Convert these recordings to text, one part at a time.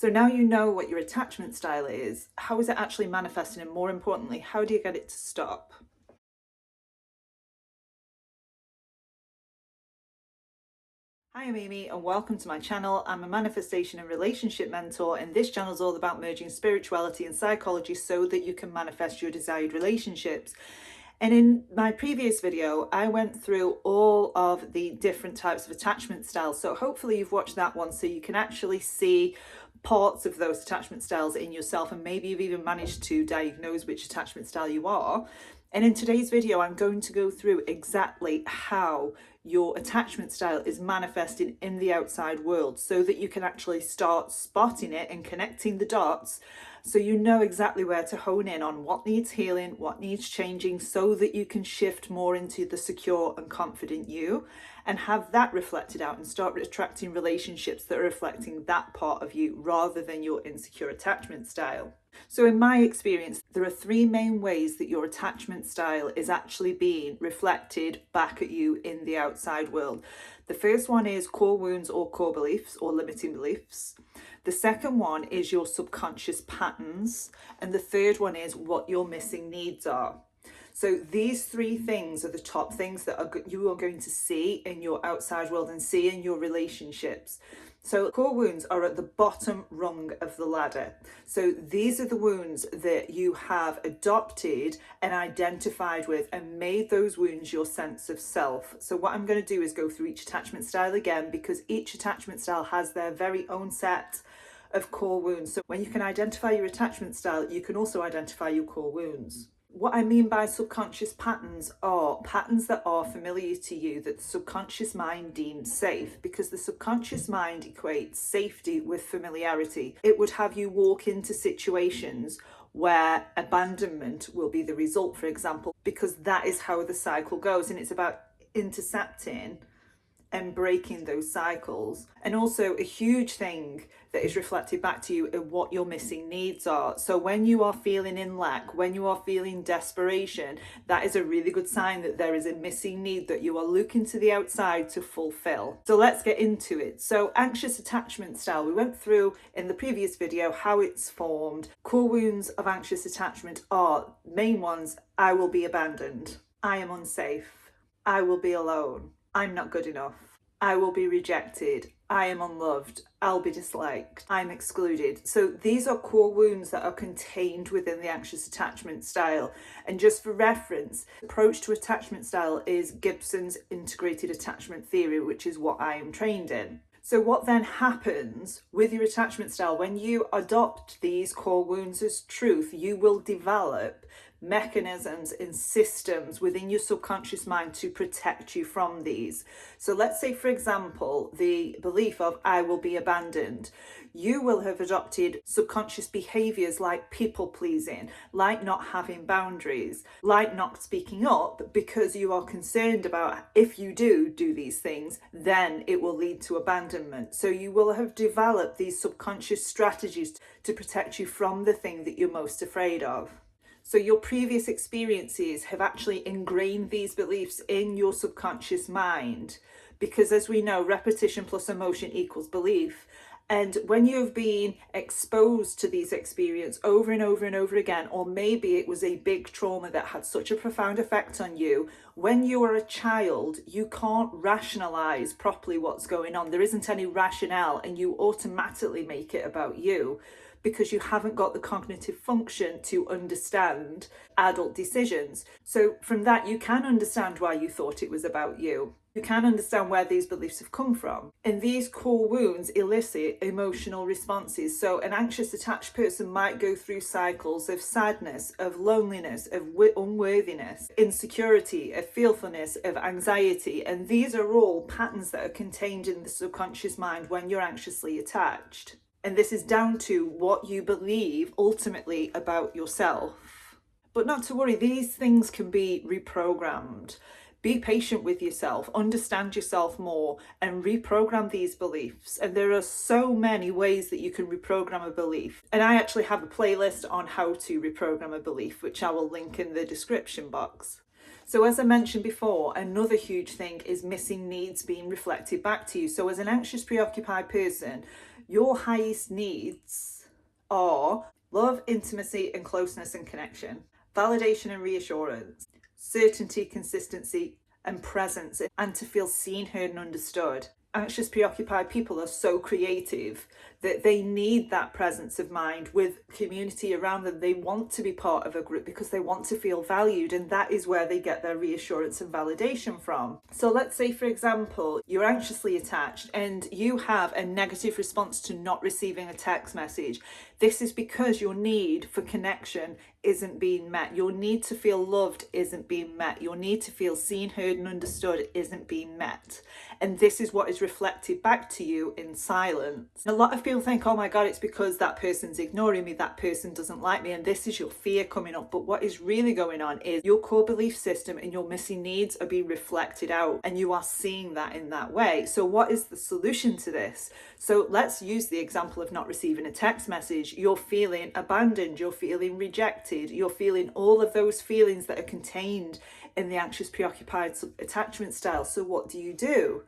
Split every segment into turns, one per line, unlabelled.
So now you know what your attachment style is. How is it actually manifesting? And more importantly, how do you get it to stop? Hi, I'm Amy and welcome to my channel. I'm a manifestation and relationship mentor, and this channel is all about merging spirituality and psychology so that you can manifest your desired relationships. And in my previous video, I went through all of the different types of attachment styles. So hopefully you've watched that one so you can actually see parts of those attachment styles in yourself, and maybe you've even managed to diagnose which attachment style you are. And in today's video, I'm going to go through exactly how your attachment style is manifesting in the outside world so that you can actually start spotting it and connecting the dots, so you know exactly where to hone in on what needs healing, what needs changing, so that you can shift more into the secure and confident you and have that reflected out and start attracting relationships that are reflecting that part of you rather than your insecure attachment style. So in my experience, there are three main ways that your attachment style is actually being reflected back at you in the outside world. The first one is core wounds or core beliefs or limiting beliefs. The second one is your subconscious patterns. And the third one is what your missing needs are. So these three things are the top things that you are going to see in your outside world and see in your relationships. So core wounds are at the bottom rung of the ladder. So these are the wounds that you have adopted and identified with and made those wounds your sense of self. So what I'm going to do is go through each attachment style again, because each attachment style has their very own set of core wounds. So when you can identify your attachment style, you can also identify your core wounds. What I mean by subconscious patterns are patterns that are familiar to you, that the subconscious mind deems safe, because the subconscious mind equates safety with familiarity. It would have you walk into situations where abandonment will be the result, for example, because that is how the cycle goes, and it's about intercepting and breaking those cycles. And also a huge thing that is reflected back to you of what your missing needs are. So when you are feeling in lack, when you are feeling desperation, that is a really good sign that there is a missing need that you are looking to the outside to fulfill. So let's get into it. So anxious attachment style, we went through in the previous video how it's formed. Core wounds of anxious attachment are main ones: I will be abandoned, I am unsafe, I will be alone, I'm not good enough, I will be rejected, I am unloved, I'll be disliked, I'm excluded. So these are core wounds that are contained within the anxious attachment style. And just for reference, approach to attachment style is Gibson's integrated attachment theory, which is what I am trained in. So what then happens with your attachment style when you adopt these core wounds as truth? You will develop mechanisms and systems within your subconscious mind to protect you from these. So let's say, for example, the belief of I will be abandoned. You will have adopted subconscious behaviors like people pleasing, like not having boundaries, like not speaking up, because you are concerned about if you do these things, then it will lead to abandonment. So you will have developed these subconscious strategies to protect you from the thing that you're most afraid of. So your previous experiences have actually ingrained these beliefs in your subconscious mind, because as we know, repetition plus emotion equals belief. And when you've been exposed to these experiences over and over and over again, or maybe it was a big trauma that had such a profound effect on you, when you are a child, you can't rationalize properly what's going on. There isn't any rationale, and you automatically make it about you, because you haven't got the cognitive function to understand adult decisions. So from that, you can understand why you thought it was about you. You can understand where these beliefs have come from. And these core wounds elicit emotional responses. So an anxious attached person might go through cycles of sadness, of loneliness, of unworthiness, insecurity, of fearfulness, of anxiety. And these are all patterns that are contained in the subconscious mind when you're anxiously attached. And this is down to what you believe ultimately about yourself. But not to worry, these things can be reprogrammed. Be patient with yourself, understand yourself more, and reprogram these beliefs. And there are so many ways that you can reprogram a belief. And I actually have a playlist on how to reprogram a belief, which I will link in the description box. So as I mentioned before, another huge thing is missing needs being reflected back to you. So as an anxious, preoccupied person, your highest needs are love, intimacy, and closeness and connection, validation and reassurance, certainty, consistency, and presence, and to feel seen, heard, and understood. Anxious, preoccupied people are so creative that they need that presence of mind with community around them. They want to be part of a group because they want to feel valued, and that is where they get their reassurance and validation from. So let's say, for example, you're anxiously attached and you have a negative response to not receiving a text message. This is because your need for connection isn't being met. Your need to feel loved isn't being met. Your need to feel seen, heard, and understood isn't being met. And this is what is reflected back to you in silence. And a lot of people think, oh my God, it's because that person's ignoring me, that person doesn't like me, and this is your fear coming up. But what is really going on is your core belief system and your missing needs are being reflected out, and you are seeing that in that way. So what is the solution to this? So let's use the example of not receiving a text message. You're feeling abandoned, you're feeling rejected, you're feeling all of those feelings that are contained in the anxious, preoccupied attachment style. So what do?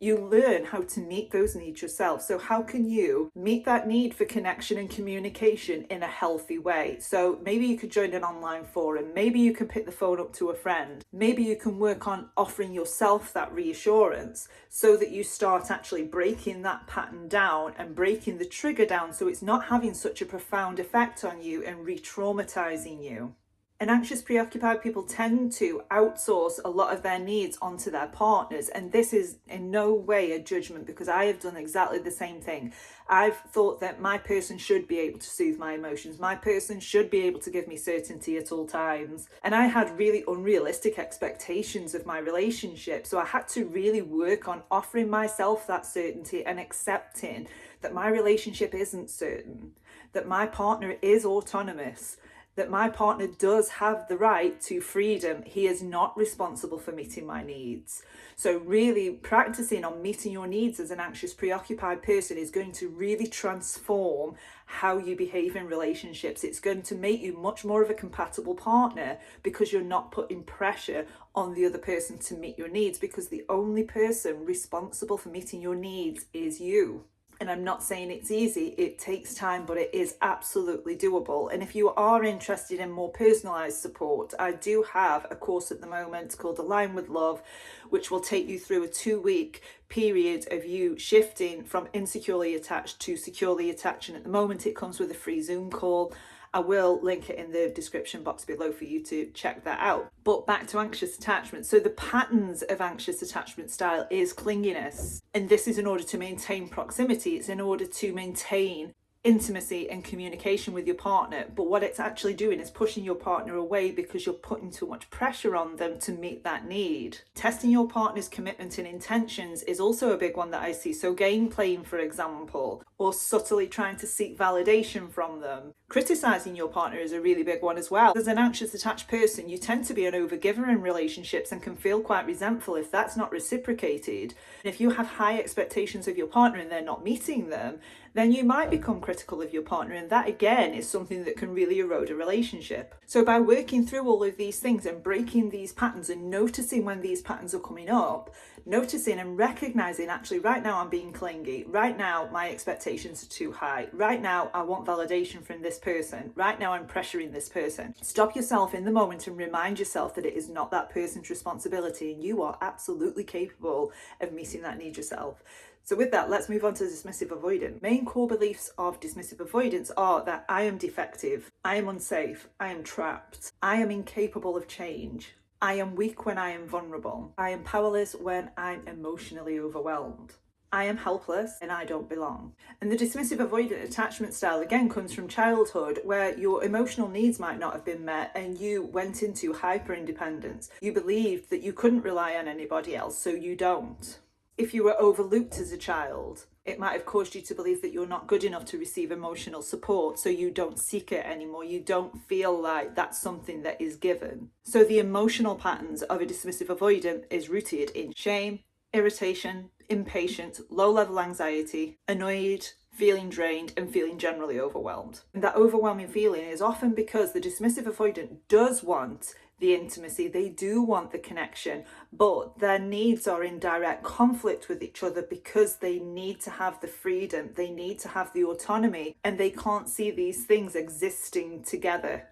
You learn how to meet those needs yourself. So how can you meet that need for connection and communication in a healthy way? So maybe you could join an online forum. Maybe you can pick the phone up to a friend. Maybe you can work on offering yourself that reassurance so that you start actually breaking that pattern down and breaking the trigger down so it's not having such a profound effect on you and re-traumatizing you. And anxious, preoccupied people tend to outsource a lot of their needs onto their partners. And this is in no way a judgment, because I have done exactly the same thing. I've thought that my person should be able to soothe my emotions. My person should be able to give me certainty at all times. And I had really unrealistic expectations of my relationship. So I had to really work on offering myself that certainty and accepting that my relationship isn't certain, that my partner is autonomous, that my partner does have the right to freedom. He is not responsible for meeting my needs. So really practicing on meeting your needs as an anxious, preoccupied person is going to really transform how you behave in relationships. It's going to make you much more of a compatible partner because you're not putting pressure on the other person to meet your needs, because the only person responsible for meeting your needs is you. And I'm not saying it's easy, it takes time, but it is absolutely doable. And if you are interested in more personalized support, I do have a course at the moment called Align with Love, which will take you through a 2-week period of you shifting from insecurely attached to securely attached. And at the moment, it comes with a free Zoom call. I will link it in the description box below for you to check that out. But back to anxious attachment. So the patterns of anxious attachment style is clinginess. And this is in order to maintain proximity. It's in order to maintain intimacy and communication with your partner. But what it's actually doing is pushing your partner away because you're putting too much pressure on them to meet that need. Testing your partner's commitment and intentions is also a big one that I see. So game playing, for example, or subtly trying to seek validation from them. Criticizing your partner is a really big one as well. As an anxious attached person, you tend to be an overgiver in relationships and can feel quite resentful if that's not reciprocated. And if you have high expectations of your partner and they're not meeting them, then you might become critical of your partner, and that again is something that can really erode a relationship. So by working through all of these things and breaking these patterns and noticing when these patterns are coming up, noticing and recognizing, actually right now I'm being clingy, right now my expectations are too high, right now I want validation from this person, right now I'm pressuring this person. Stop yourself in the moment and remind yourself that it is not that person's responsibility, and you are absolutely capable of meeting that need yourself. So with that, let's move on to dismissive avoidant. Main core beliefs of dismissive avoidance are that I am defective, I am unsafe, I am trapped, I am incapable of change, I am weak when I am vulnerable, I am powerless when I'm emotionally overwhelmed, I am helpless and I don't belong. And the dismissive avoidant attachment style again comes from childhood, where your emotional needs might not have been met and you went into hyper independence. You believed that you couldn't rely on anybody else, so you don't. If you were overlooked as a child, it might have caused you to believe that you're not good enough to receive emotional support, so you don't seek it anymore. You don't feel like that's something that is given. So the emotional patterns of a dismissive avoidant is rooted in shame, irritation, impatience, low-level anxiety, annoyed, feeling drained, and feeling generally overwhelmed. And that overwhelming feeling is often because the dismissive avoidant does want the intimacy, they do want the connection, but their needs are in direct conflict with each other because they need to have the freedom, they need to have the autonomy, and they can't see these things existing together.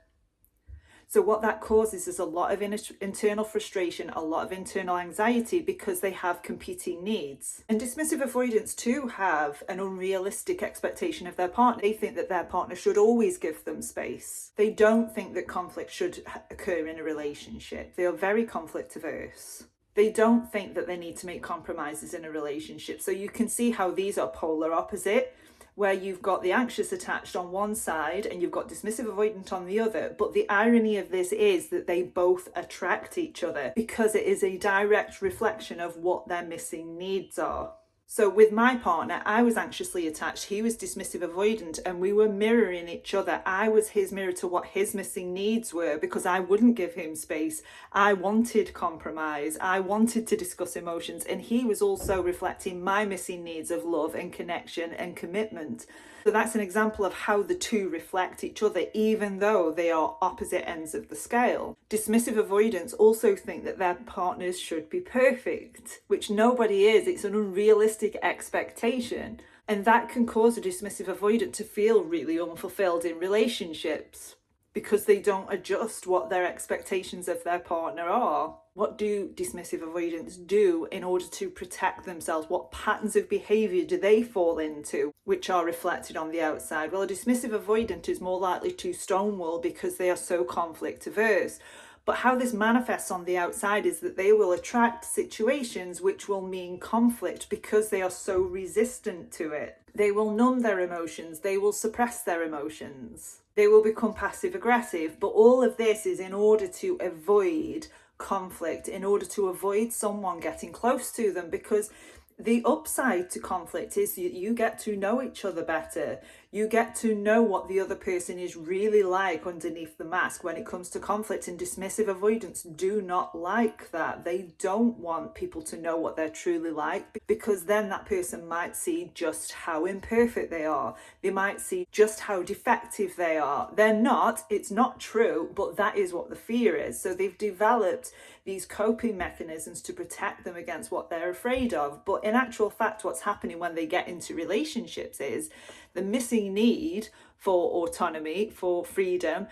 So what that causes is a lot of internal frustration, a lot of internal anxiety because they have competing needs. And dismissive avoidants too have an unrealistic expectation of their partner. They think that their partner should always give them space. They don't think that conflict should occur in a relationship. They are very conflict averse. They don't think that they need to make compromises in a relationship. So you can see how these are polar opposite, where you've got the anxious attached on one side and you've got dismissive avoidant on the other. But the irony of this is that they both attract each other because it is a direct reflection of what their missing needs are. So with my partner, I was anxiously attached, he was dismissive avoidant, and we were mirroring each other. I was his mirror to what his missing needs were because I wouldn't give him space. I wanted compromise. I wanted to discuss emotions, and he was also reflecting my missing needs of love and connection and commitment. So that's an example of how the two reflect each other, even though they are opposite ends of the scale. Dismissive avoidants also think that their partners should be perfect, which nobody is. It's an unrealistic expectation. And that can cause a dismissive avoidant to feel really unfulfilled in relationships because they don't adjust what their expectations of their partner are. What do dismissive avoidants do in order to protect themselves? What patterns of behaviour do they fall into, which are reflected on the outside? Well, a dismissive avoidant is more likely to stonewall because they are so conflict averse. But how this manifests on the outside is that they will attract situations which will mean conflict because they are so resistant to it. They will numb their emotions, they will suppress their emotions, they will become passive aggressive. But all of this is in order to avoid conflict, in order to avoid someone getting close to them, because the upside to conflict is you get to know each other better. You get to know what the other person is really like underneath the mask when it comes to conflict, and dismissive avoidants do not like that. They don't want people to know what they're truly like because then that person might see just how imperfect they are. They might see just how defective they are. They're not, it's not true, but that is what the fear is. So they've developed these coping mechanisms to protect them against what they're afraid of. But in actual fact, what's happening when they get into relationships is the missing need for autonomy, for freedom,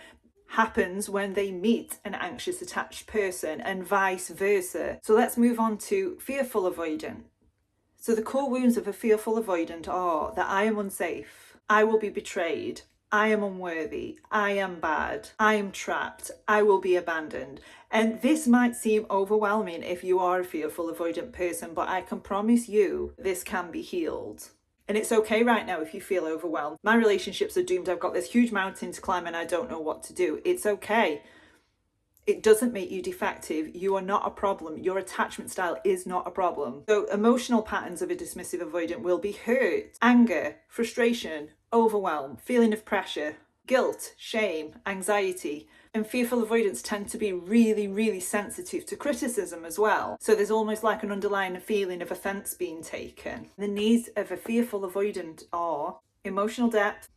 happens when they meet an anxious attached person and vice versa. So let's move on to fearful avoidant. So the core wounds of a fearful avoidant are that I am unsafe, I will be betrayed, I am unworthy, I am bad, I am trapped, I will be abandoned. And this might seem overwhelming if you are a fearful avoidant person, but I can promise you this can be healed. And it's okay right now if you feel overwhelmed. My relationships are doomed. I've got this huge mountain to climb and I don't know what to do. It's okay. It doesn't make you defective. You are not a problem. Your attachment style is not a problem. So emotional patterns of a dismissive avoidant will be hurt, anger, frustration, overwhelm, feeling of pressure, guilt, shame, anxiety. And fearful avoidants tend to be really, really sensitive to criticism as well. So there's almost like an underlying feeling of offence being taken. The needs of a fearful avoidant are emotional depth,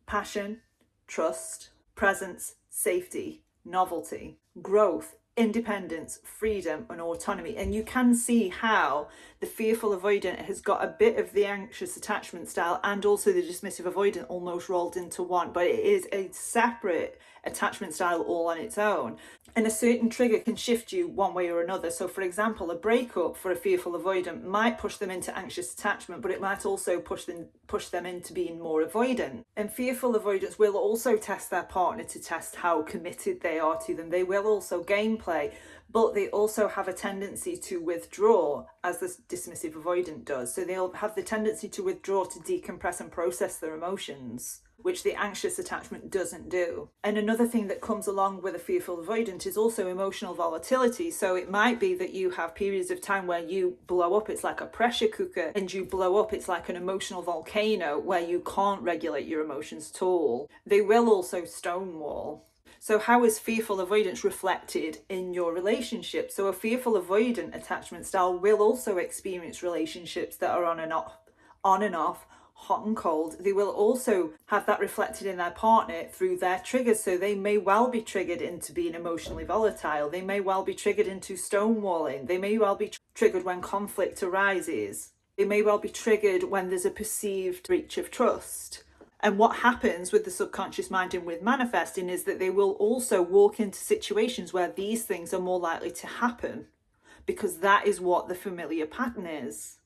passion, trust, presence, safety, novelty, growth, independence, freedom, and autonomy. And you can see how the fearful avoidant has got a bit of the anxious attachment style and also the dismissive avoidant almost rolled into one, but it is a separate attachment style all on its own. And a certain trigger can shift you one way or another. So for example, a breakup for a fearful avoidant might push them into anxious attachment, but it might also push them into being more avoidant. And fearful avoidants will also test their partner to test how committed they are to them. They will also gameplay, but they also have a tendency to withdraw, as the dismissive avoidant does. So they'll have the tendency to withdraw to decompress and process their emotions, which the anxious attachment doesn't do. And another thing that comes along with a fearful avoidant is also emotional volatility. So it might be that you have periods of time where you blow up, it's like a pressure cooker, and you blow up, it's like an emotional volcano where you can't regulate your emotions at all. They will also stonewall. So how is fearful avoidance reflected in your relationship? So a fearful avoidant attachment style will also experience relationships that are on and off, hot and cold, they will also have that reflected in their partner through their triggers. So they may well be triggered into being emotionally volatile. They may well be triggered into stonewalling. They may well be triggered when conflict arises. They may well be triggered when there's a perceived breach of trust. And what happens with the subconscious mind and with manifesting is that they will also walk into situations where these things are more likely to happen, because that is what the familiar pattern is.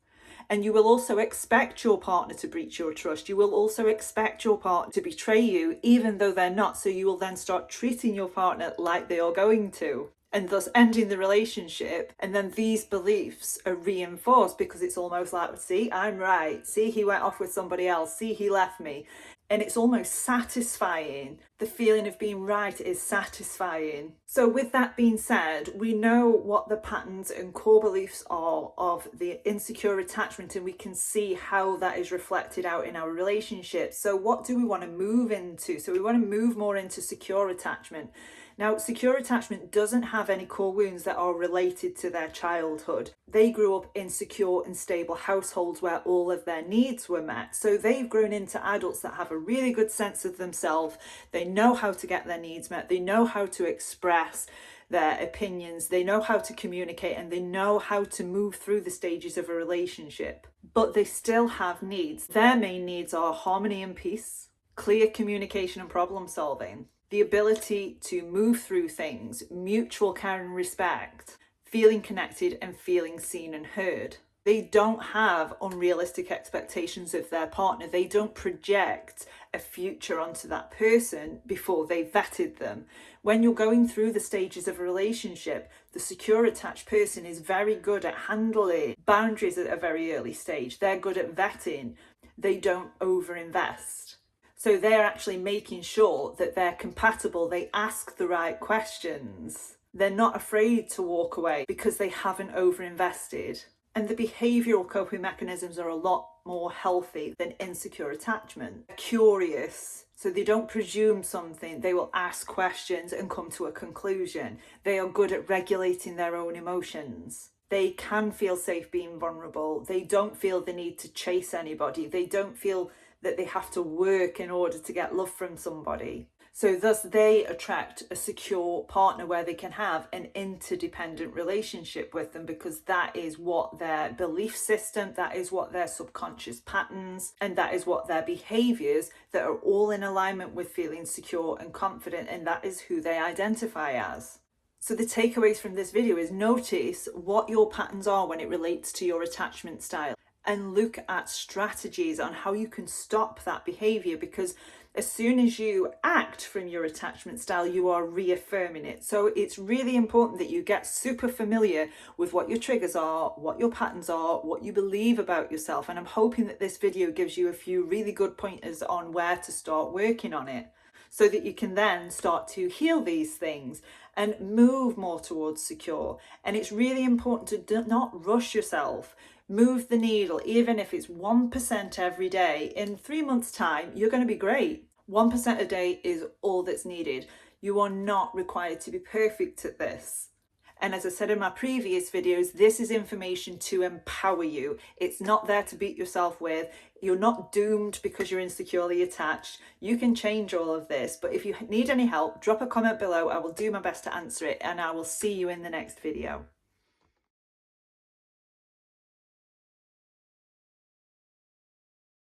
And you will also expect your partner to breach your trust. You will also expect your partner to betray you, even though they're not. So you will then start treating your partner like they are going to, and thus ending the relationship. And then these beliefs are reinforced, because it's almost like, see, I'm right. See, he went off with somebody else. See, he left me. And it's almost satisfying. The feeling of being right is satisfying. So with that being said, we know what the patterns and core beliefs are of the insecure attachment, and we can see how that is reflected out in our relationships. So what do we want to move into? So we want to move more into secure attachment. Now, secure attachment doesn't have any core wounds that are related to their childhood. They grew up in secure and stable households where all of their needs were met. So they've grown into adults that have a really good sense of themselves. They know how to get their needs met. They know how to express their opinions. They know how to communicate, and they know how to move through the stages of a relationship. But they still have needs. Their main needs are harmony and peace, clear communication and problem solving, the ability to move through things, mutual care and respect, feeling connected and feeling seen and heard. They don't have unrealistic expectations of their partner. They don't project a future onto that person before they've vetted them. When you're going through the stages of a relationship, the secure attached person is very good at handling boundaries at a very early stage. They're good at vetting. They don't overinvest. So they're actually making sure that they're compatible. They ask the right questions. They're not afraid to walk away because they haven't overinvested. And the behavioural coping mechanisms are a lot more healthy than insecure attachment. They're curious, so they don't presume something. They will ask questions and come to a conclusion. They are good at regulating their own emotions. They can feel safe being vulnerable. They don't feel the need to chase anybody. They don't feel that they have to work in order to get love from somebody. So thus they attract a secure partner where they can have an interdependent relationship with them, because that is what their belief system, that is what their subconscious patterns, and that is what their behaviors that are all in alignment with feeling secure and confident, and that is who they identify as. So the takeaways from this video is notice what your patterns are when it relates to your attachment style, and look at strategies on how you can stop that behavior, because as soon as you act from your attachment style, you are reaffirming it. So it's really important that you get super familiar with what your triggers are, what your patterns are, what you believe about yourself. And I'm hoping that this video gives you a few really good pointers on where to start working on it, so that you can then start to heal these things and move more towards secure. And it's really important to not rush yourself. Move the needle, even if it's 1% every day. In 3 months' time, you're going to be great. 1% a day is all that's needed. You are not required to be perfect at this. And as I said in my previous videos, this is information to empower you. It's not there to beat yourself with. You're not doomed because you're insecurely attached. You can change all of this. But if you need any help, drop a comment below. I will do my best to answer it, and I will see you in the next video.